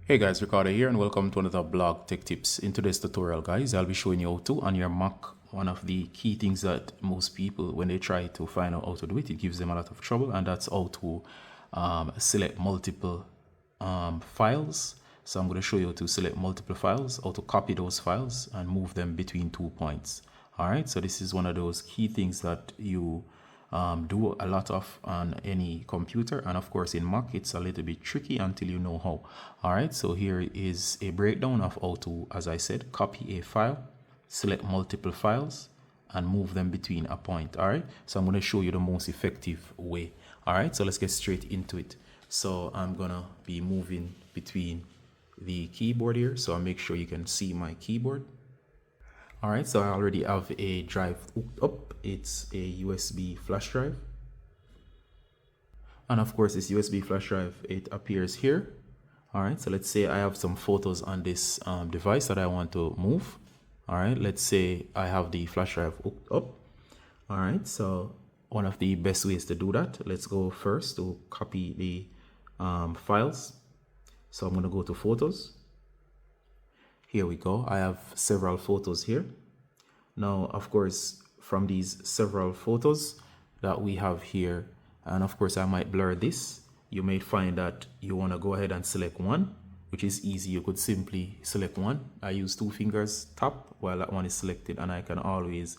Hey guys, Ricardo here and welcome to another blog tech tips. In today's tutorial guys, I'll be showing you how to on your Mac. One of the key things that most people, when they try to find out how to do it, it gives them a lot of trouble, and that's how to select multiple files. So I'm going to show you how to select multiple files, how to copy those files and move them between 2 points. Alright, so this is one of those key things that you do a lot of on any computer, and of course in Mac it's a little bit tricky until you know how. Alright, so here is a breakdown of how to, as I said, copy a file, select multiple files and move them between a point. Alright, so I'm going to show you the most effective way. Alright, so let's get straight into it. So I'm gonna be moving between the keyboard here, so I'll make sure you can see my keyboard. Alright, so I already have a drive hooked up. It's a USB flash drive. And of course, this USB flash drive, it appears here. Alright, so let's say I have some photos on this device that I want to move. Alright, let's say I have the flash drive hooked up. Alright, so one of the best ways to do that, let's go first to copy the files. So I'm going to go to photos. Here we go. I have several photos here. Now, of course, from these several photos that we have here, and of course, I might blur this. You may find that you want to go ahead and select one, which is easy. You could simply select one. I use 2 fingers tap while that one is selected, and I can always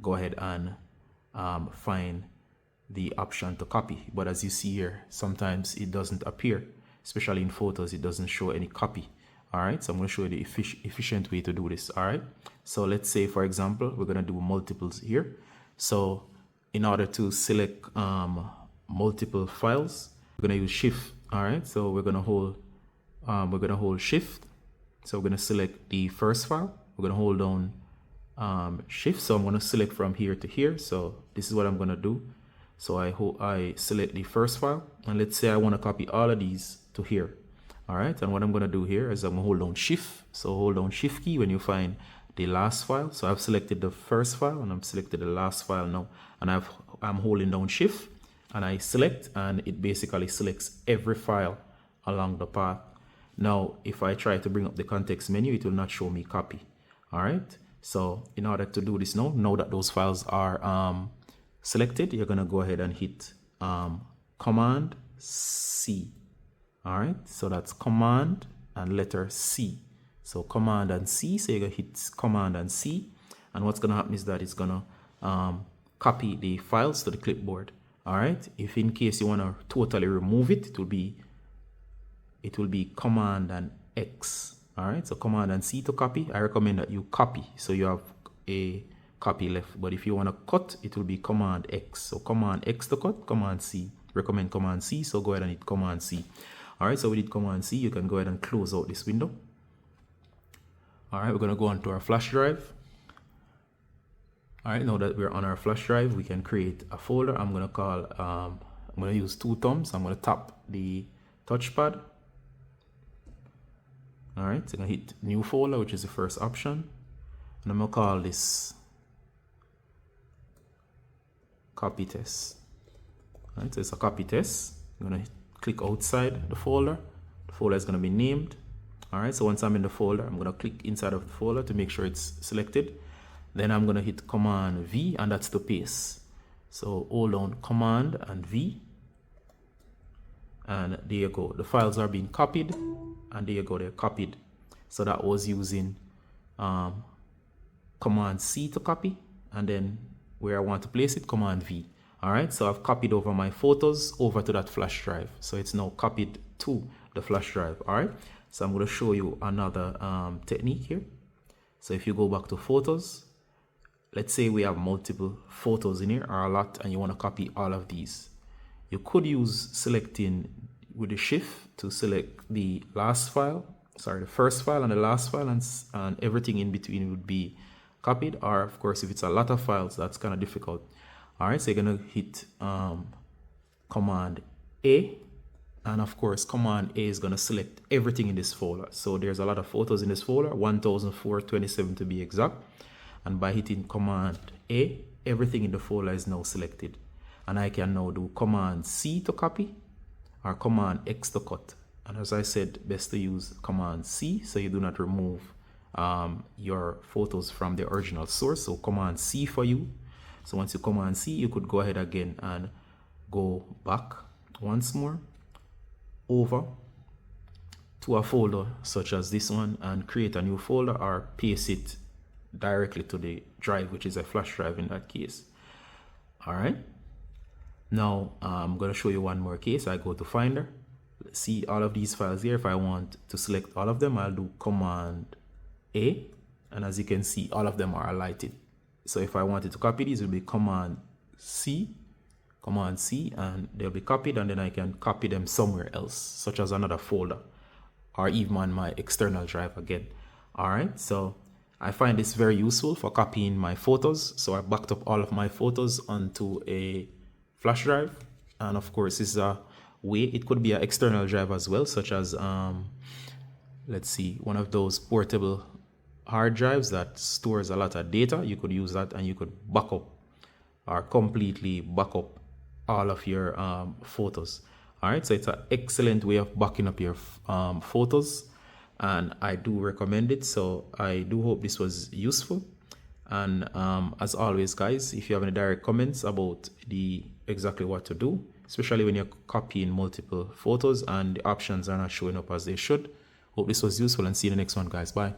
go ahead and find the option to copy. But as you see here, sometimes it doesn't appear, especially in photos, it doesn't show any copy. Alright, so I'm going to show you the efficient way to do this. Alright, so let's say, for example, we're going to do multiples here. So in order to select multiple files, we're going to use shift. Alright, so we're going to hold shift. So we're going to select the first file. We're going to hold down shift. So I'm going to select from here to here. So this is what I'm going to do. So I select the first file, and let's say I want to copy all of these to here. Alright, and what I'm going to do here is I'm going to hold down shift. So hold down shift key when you find the last file. So I've selected the first file and I've selected the last file now. And I'm holding down shift and I select, and it basically selects every file along the path. Now, if I try to bring up the context menu, it will not show me copy. Alright, so in order to do this now that those files are selected, you're going to go ahead and hit Command C. Alright, so that's Command and letter C. So Command and C, so you're going to hit Command and C. And what's going to happen is that it's going to copy the files to the clipboard. Alright, if in case you want to totally remove it, it will be Command and X. Alright, so Command and C to copy. I recommend that you copy, so you have a copy left. But if you want to cut, it will be Command X. So Command X to cut, Command C. Recommend Command C, so go ahead and hit Command C. Alright, so we did Command C. You can go ahead and close out this window. Alright, we're going to go onto our flash drive. Alright, now that we're on our flash drive, we can create a folder. I'm going to call, I'm going to use 2 thumbs. I'm going to tap the touchpad. Alright, so I'm going to hit new folder, which is the first option. And I'm going to call this copy test. Alright, so it's a copy test. I'm going to click outside the folder. The folder is going to be named. Alright, so once I'm in the folder, I'm going to click inside of the folder to make sure it's selected. Then I'm going to hit Command V, and that's to paste. So hold down Command and V. And there you go. The files are being copied. And there you go, they're copied. So that was using Command C to copy. And then where I want to place it, Command V. Alright, so I've copied over my photos over to that flash drive. So it's now copied to the flash drive. Alright, so I'm going to show you another technique here. So if you go back to photos, let's say we have multiple photos in here, or a lot, and you want to copy all of these. You could use selecting with the shift to select the last file, the first file and the last file, and everything in between would be copied. Or of course, if it's a lot of files, that's kind of difficult. Alright, so you're going to hit Command A, and of course Command A is going to select everything in this folder. So there's a lot of photos in this folder, 1427 to be exact, and by hitting Command A, everything in the folder is now selected. And I can now do Command C to copy or Command X to cut. And as I said, best to use Command C so you do not remove your photos from the original source. So Command C for you. So once you Command C, you could go ahead again and go back once more over to a folder such as this one and create a new folder, or paste it directly to the drive, which is a flash drive in that case. All right. Now I'm going to show you one more case. I go to Finder. See all of these files here. If I want to select all of them, I'll do Command A, and as you can see, all of them are highlighted. So if I wanted to copy these, it will be Command C, and they'll be copied, and then I can copy them somewhere else, such as another folder, or even on my external drive again. All right, so I find this very useful for copying my photos. So I backed up all of my photos onto a flash drive, and of course this is a way. It could be an external drive as well, such as let's see, one of those portable hard drives that stores a lot of data. You could use that, and you could back up or completely back up all of your photos. All right, so it's an excellent way of backing up your photos, and I do recommend it. So I do hope this was useful. And as always, guys, if you have any direct comments about exactly what to do, especially when you're copying multiple photos and the options are not showing up as they should, hope this was useful, and see you in the next one, guys. Bye.